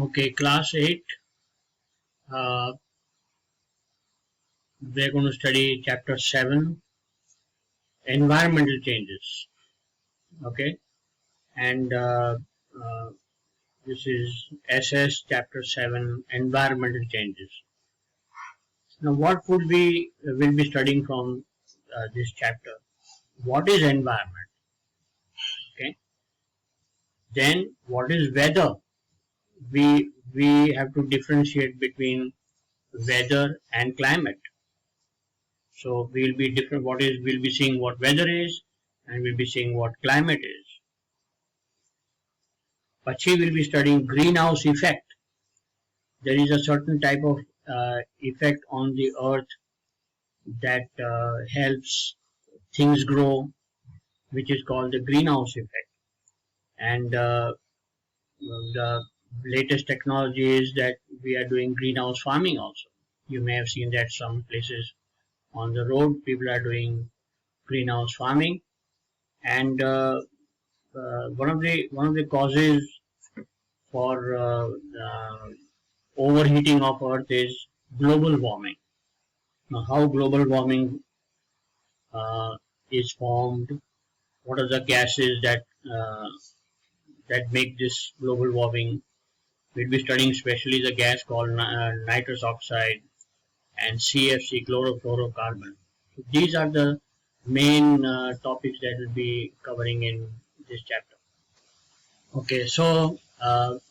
Okay, class 8. We're going to study chapter 7, environmental changes. Okay, and this is SS chapter 7, environmental changes. Now, what would we will be studying from this chapter? What is environment? Okay, then what is weather? We have to differentiate between weather and climate. So we'll be different. We'll be seeing what weather is, and we'll be seeing what climate is. Pachi will be studying greenhouse effect. There is a certain type of effect on the earth that helps things grow, which is called the greenhouse effect. And the latest technology is that we are doing greenhouse farming also. You may have seen that some places on the road people are doing greenhouse farming, and one of the causes for overheating of earth is global warming. Now, how global warming is formed, what are the gases that make this global warming. We'll be studying especially the gas called nitrous oxide and CFC, chlorofluorocarbon. So these are the main topics that we'll be covering in this chapter. Okay, so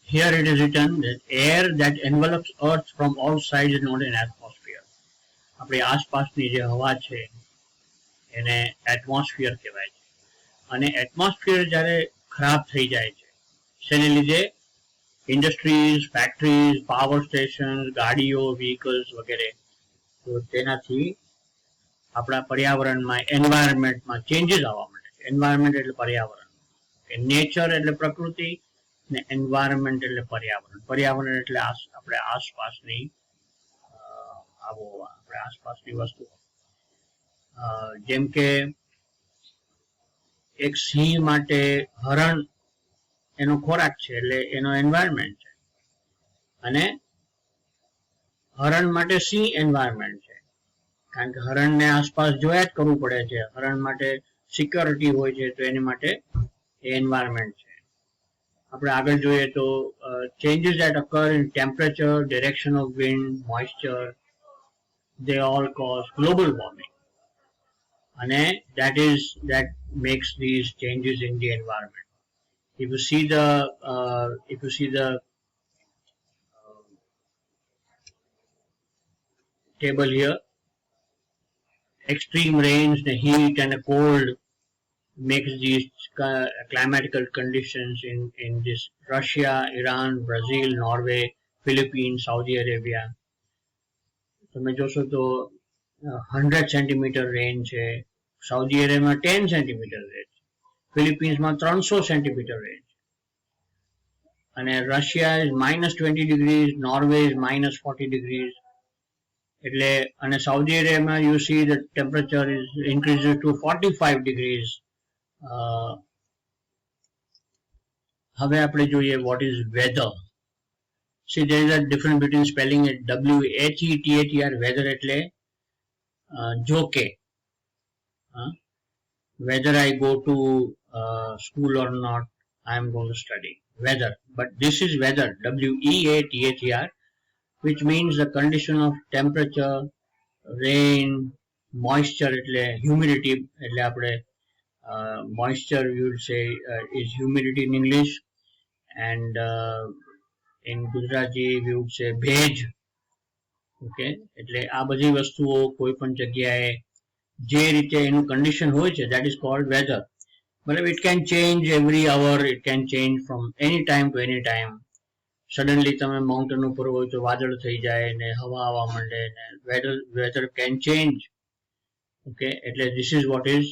here it is written that air that envelops earth from all sides is known as atmosphere. આપણી આસપાસની જે હવા છે એને atmosphere કહેવાય છે. અને atmosphere જ્યારે ખરાબ થઈ જાય છે શેને લીધે ઇન્ડસ્ટ્રીઝ, ફેક્ટરીઝ, પાવર સ્ટેશન્સ, ગાડીઓ, વ્હીકલ્સ વગેરે, તો તેનાથી આપણા પર્યાવરણમાં એન્વાયરમેન્ટમાં ચેન્જીસ આવવા માંડે છે. એન્વાયરમેન્ટ એટલે પર્યાવરણ, નેચર એટલે પ્રકૃતિ ને એન્વાયરમેન્ટ એટલે પર્યાવરણ. પર્યાવરણ એટલે આપણે આસપાસની આબોહવા, આપણે આસપાસની વસ્તુઓ. જેમ કે એક સિંહ માટે હરણ એનો ખોરાક છે એટલે એનો એન્વાયરમેન્ટ છે, અને હરણ માટે સિંહ એન્વાયરમેન્ટ છે, કારણ કે હરણને આસપાસ જોયા જ કરવું પડે છે. હરણ માટે સિક્યોરિટી હોય છે, તો એની માટે એ એન્વાયરમેન્ટ છે. આપણે આગળ જોઈએ તો changes that occur in temperature, direction of wind, moisture, they all cause global warming, and that makes these changes in the environment. If you see the table here, extreme rains, the heat and the cold makes these climatical conditions in this Russia, Iran, Brazil, Norway, Philippines, Saudi Arabia. તમે જોશો તો 100 centimetre રેન છે, Saudi અરેબિયામાં 10 centimetre રેન છે, ફિલિપિન્સમાં 300 centimetre રેન છે, અને Russia is -20 degrees, Norway is -40 degrees. એટલે અને Saudi અરેબિયામાં you see the temperature is increases to 45 degrees. હવે આપણે જોઈએ what is weather. See, there is a difference between spelling it WHETHER, weather એટલે જોકે, whether I go to school or not, I am going to study weather. But this is weather, WEATHER, which means the condition of temperature, rain, moisture એટલે humidity, એટલે આપણે moisture we would say is humidity in English, and in Gujarati we would say ભેજ. Okay, એટલે આ બધી વસ્તુઓ કોઈ પણ જગ્યાએ જે રીતે એનું કન્ડિશન હોય છે, that is called weather. મતલબ it can change every hour, it can change from any time to any time. Suddenly તમે માઉન્ટેન ઉપર હોય તો વાદળ થઈ જાય ને હવા આવવા માંડે ને weather can change. ઓકે, એટલે this is what is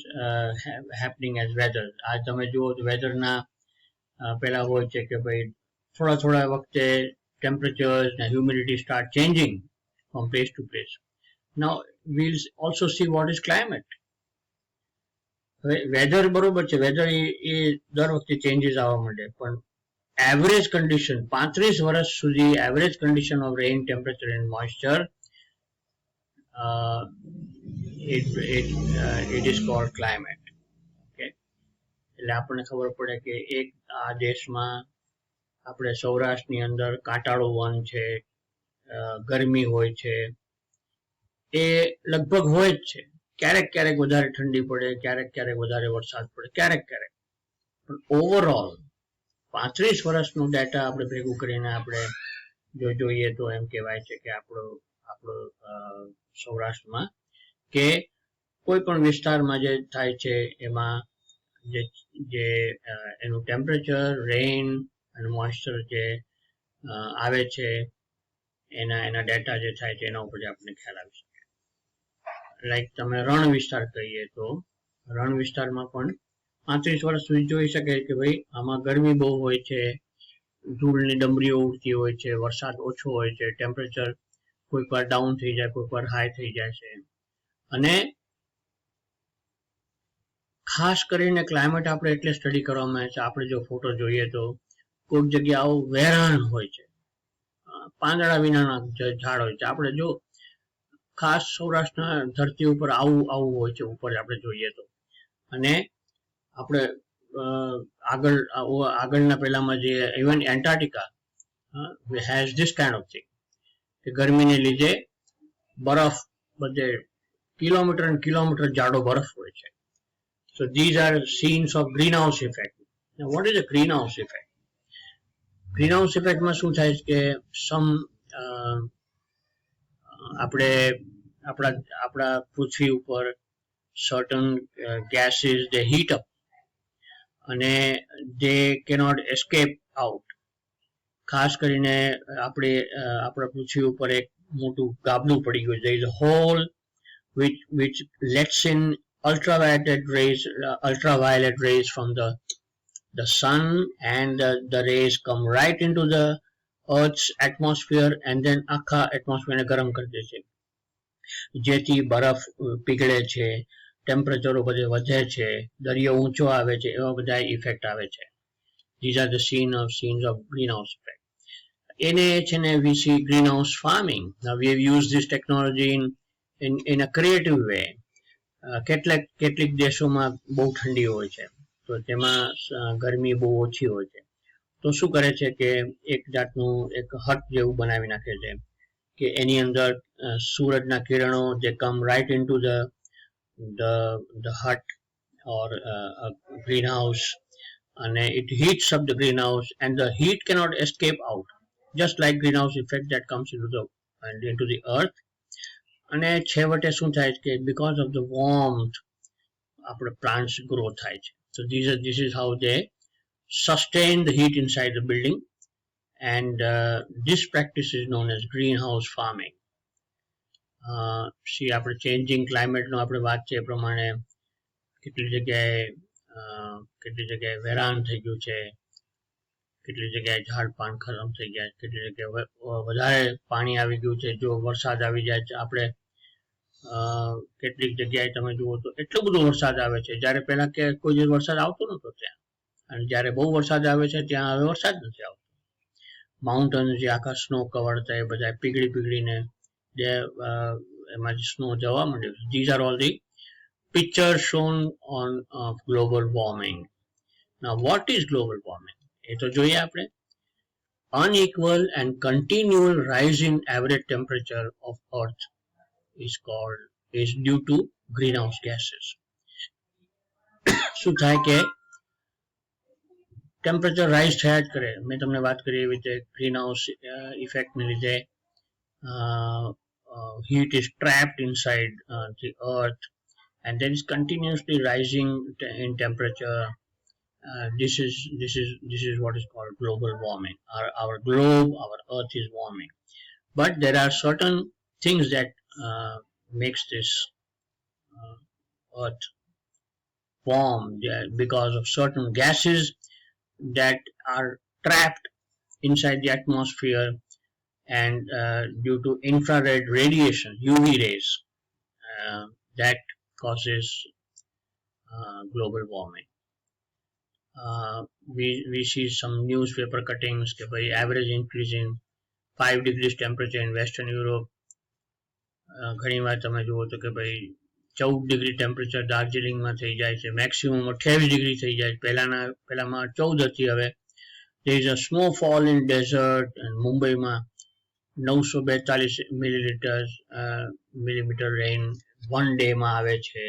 happening as weather. આજ તમે જુઓ તો વેધરના પેલા હોય છે કે ભાઈ થોડા વખતે temperatures and humidity start changing from place to place. Now we'll also see what is climate. Weather બરોબર છે, વેધર એ દર વખતે ચેન્જીસ આવવા માંડે, પણ average condition 35 વર્ષ સુધી average condition of rain temperature and moisture it is called climate. Okay, એટલે આપણને ખબર પડે કે એક આ દેશમાં આપણે સૌરાષ્ટ્રની અંદર કાંટાળું વન છે, ગરમી હોય છે, એ લગભગ હોય જ છે. ક્યારેક ક્યારેક વધારે ઠંડી પડે, ક્યારેક ક્યારેક વધારે વરસાદ પડે, ક્યારેક ક્યારેક, પણ ઓવરઓલ 35 વર્ષનો ડેટા આપણે ભેગું કરીને આપણે જો જોઈએ તો એમ કહેવાય છે કે આપણો સૌરાષ્ટ્રમાં કે કોઈ પણ વિસ્તારમાં જે થાય છે એમાં જે એનું ટેમ્પરેચર, રેઇન અને મોઇસ્ચર જે આવે છે એના ડેટા જે થાય છે એના ઉપર આપણને ખ્યાલ આવી શકે. લાઈક તમે રણ વિસ્તાર કહીએ તો રણ વિસ્તારમાં પણ 35 વર્ષ સુધી જોઈ શકે કે ભાઈ આમાં ગરમી બહુ હોય છે, ધૂળની ડમરીઓ ઉડતી હોય છે, વરસાદ ઓછો હોય છે, ટેમ્પરેચર કોઈક વાર ડાઉન થઈ જાય, કોઈક વાર હાઈ થઈ જાય છે. અને ખાસ કરીને ક્લાઇમેટ આપણે એટલે સ્ટડી કરવામાં આવે છે, આપણે જો ફોટો જોઈએ તો કોઈક જગ્યા આવું વેરાન હોય છે, પાંદડા વિનાના ઝાડ હોય છે. આપણે જો ખાસ સૌરાષ્ટ્રના ધરતી ઉપર આવું હોય છે ઉપર આપણે જોઈએ તો. અને આપણે આગળના પહેલામાં જે even Antarctica has this kind of thing કે ગરમીને લીધે બરફ બધે કિલોમીટર અને કિલોમીટર જાડો બરફ હોય છે. So these are scenes of greenhouse effect. Now what is a greenhouse effect? Greenhouse effect માં શું થાય છે કે આપણે આપણા પૃથ્વી ઉપર certain gases they heat up અને they cannot escape out. ખાસ કરીને આપણા પૃથ્વી ઉપર એક મોટું ગાબડું પડી ગયું. There is a hole which lets in ultraviolet rays from the sun, and the rays come right into the earth's atmosphere and then આખા atmosphere ને ગરમ કરી દે છે, જેથી બરફ પીગળે છે, ટેમ્પરેચરો બધે વધે છે, દરિયો ઊંચો આવે છે, એવા બધા ઇફેક્ટ આવે છે. These are the scenes of greenhouse effect. એને છે ને we see greenhouse farming. Now we have used this technology in a creative way. કેટલીક દેશોમાં બહુ ઠંડી હોય છે તો તેમાં ગરમી બહુ ઓછી હોય છે, તો શું કરે છે કે એક જાતનું એક હટ જેવું બનાવી નાખે છે કે એની અંદર સૂરજના કિરણો they come right into the hut or a greenhouse, and it heats up the greenhouse and the heat cannot escape out, just like greenhouse effect that comes into the earth. અને છેવટે શું થાય છે કે because of the warmth આપણે plants grow થાય છે. So this is how they sustain the heat inside the building, and this practice is known as greenhouse farming. આપણે ચેન્જિંગ ક્લાઇમેટનો આપણે વાત છે એ પ્રમાણે કેટલી જગ્યાએ વેરાન થઈ ગયું છે, કેટલી જગ્યાએ ઝાડ પાન ખતમ થઈ ગયા, કેટલી જગ્યાએ વધારે પાણી આવી ગયું છે. જો વરસાદ આવી જાય છે, આપણે કેટલીક જગ્યાએ તમે જુઓ તો એટલો બધો વરસાદ આવે છે, જ્યારે પહેલા કે કોઈ દિવસ વરસાદ આવતો નહોતો ત્યાં, અને જ્યારે બહુ વરસાદ આવે છે ત્યાં હવે વરસાદ નથી આવતો. માઉન્ટેન જે આખા સ્નો કવર હતા એ બધા પીગળીને જે એમાં સ્નો જવા માંડ્યો. These are all the pictures shown on global warming. Now what is global warming? એ તો જોઈએ આપણે. Unequal and continual rise in average temperature of earth is due to greenhouse gases. શું થાય કે ટેમ્પરેચર રાઇઝ થયા જ કરે. મેં તમને વાત કરી એવી રીતે ગ્રીનહાઉસ ઇફેક્ટને લીધે heat is trapped inside the earth and then is continuously rising in temperature. This is what is called global warming. Our globe, our earth is warming, but there are certain things that makes this earth warm because of certain gases that are trapped inside the atmosphere, and due to infrared radiation, UV rays, that causes global warming. we see some newspaper cuttings કે ભાઈ average increase in 5 degrees temperature in Western Europe. ઘણી વાર તમે જુઓ તો કે ભાઈ 14 degree temperature દાર્જિલિંગમાં થઈ જાય છે, મેક્સિમમ 28 ડિગ્રી થઈ જાય છે. પહેલામાં 14 હતી, હવે there is a snowfall in desert, and મુંબઈમાં 942 millimeter rain one day માં આવે છે.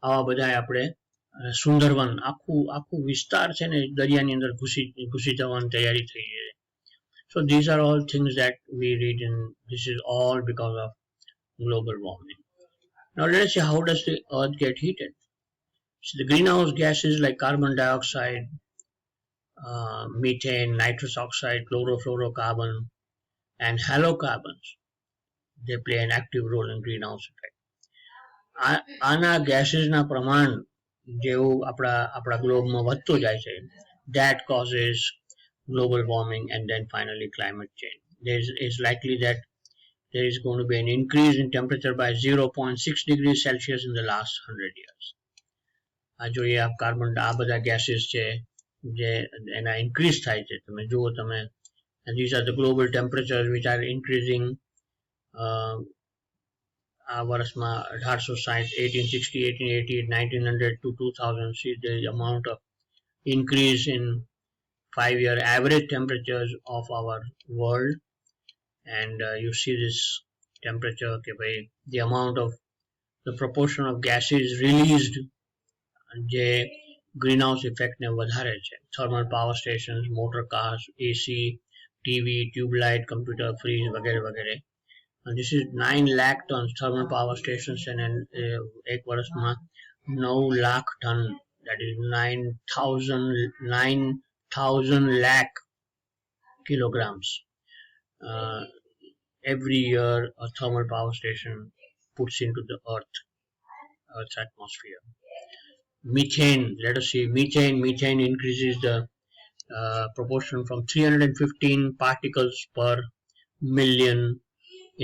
આવા બધા આપણે સુંદરવન આખું વિસ્તાર છે ને દરિયાની અંદર ઘૂસી જવાની તૈયારી થઈ છે. So these are all things that we read, and this is all because of global warming. Now let us see, how does the earth get heated? So the greenhouse gases like carbon dioxide, methane, nitrous oxide, chlorofluorocarbon, and halocarbons, they play an active role in greenhouse effect. આના gases ના પ્રમાણ જેવું આપણા ગ્લોબમાં વધતું જાય છે, that causes global warming and then finally climate change. It's likely that there is going to be an increase in temperature by 0.6 degrees Celsius in the last 100 years. આ જોઈએ આપ કાર્બન, આ બધા gases છે જે એના increase થાય છે. તમે જુઓ તમે, and these are the global temperatures which are increasing. આ વર્ષમાં 1860, 1860, 1880, 1900 to 2000, see the amount of increase in 5-year average temperatures of our world. And you see this temperature, okay, by the amount of the proportion of gases released જે greenhouse effect ને વધારે છે. Thermal power stations, motor cars, AC, TV, tube light, computer, fridge વગેરે વગેરે. And this is 9 lakh tons thermal power stations, and એક વર્ષમાં 9 lakh ton, that is 9,000 lakh kilograms. Every year a thermal power station puts into the Earth's atmosphere. Methane, let us see, methane increases the proportion from 315 particles per million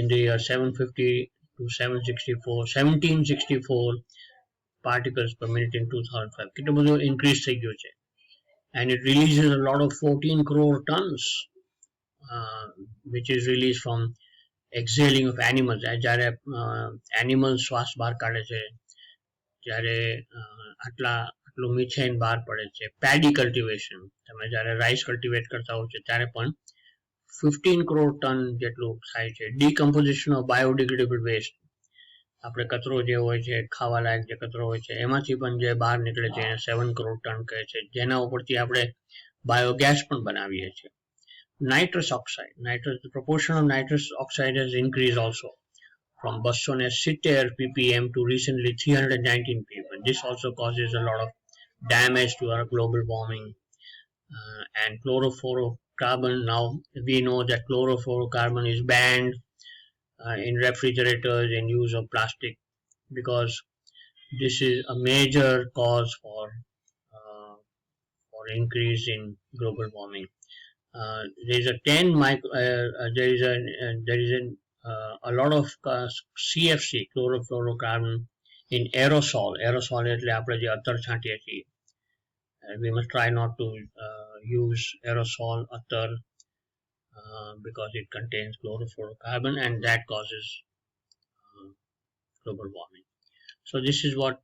in the year 750 to 1764 particles per minute in 2005. કેટલો બધો increase થઈ ગયો છે. And it releases a lot of 14 crore tons, which is released from exhaling of animals. જ્યારે animals શ્વાસ બહાર કાઢે છે ત્યારે આટલું મિથેન બહાર પડે છે. પેડી કલ્ટિવેશન, તમે જ્યારે રાઈસ કલ્ટિવેટ કરતા હો છો ત્યારે પણ 15 crore ton જેટલું થાય છે. ડીકમ્પોઝિશન ઓફ બાયોડિગ્રેડેબલ વેસ્ટ, આપણે કચરો જે હોય છે, ખાવા લાયક જે કચરો હોય છે, એમાંથી પણ જે બહાર નીકળે છે એને 7 crore ton કહે છે, જેના ઉપરથી આપણે બાયોગેસ પણ બનાવીએ છીએ. Nitrous oxide, the proportion of nitrous oxide has increased also from 270 ppm to recently 319 ppm. This also causes a lot of damage to our global warming. And chlorofluorocarbon, now we know that chlorofluorocarbon is banned in refrigerators and use of plastic, because this is a major cause for increase in global warming. There is a 10 micro, there is a lot of CFC, chlorofluorocarbon, in aerosol. Aerosol એટલે આપણે જે અત્તર છાંટીએ છીએ. We must try not to use aerosol attar because it contains chlorofluorocarbon, and that causes global warming. So this is what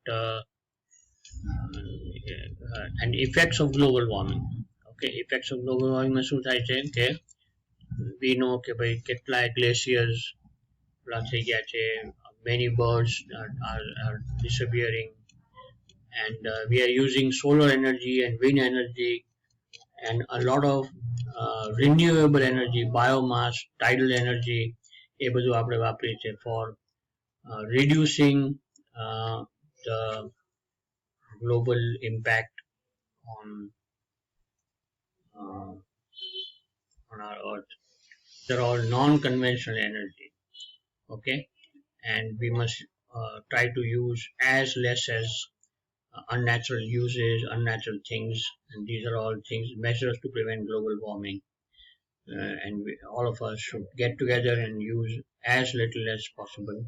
and effects of global warming. Okay, effects of global warming માં શું થાય છે કે we know કે ભાઈ કેટલાય glaciers થઈ ગયા છે, many birds are disappearing, and we are using solar energy and wind energy and a lot of renewable energy, biomass, tidal energy, એ બધું આપણે વાપરીએ છીએ for reducing the global impact on our earth. They're all non-conventional energy, okay, and we must try to use as less as unnatural uses, unnatural things, and these are all things, measures to prevent global warming. And all of us should get together and use as little as possible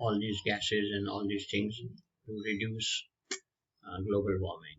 all these gases and all these things to reduce global warming.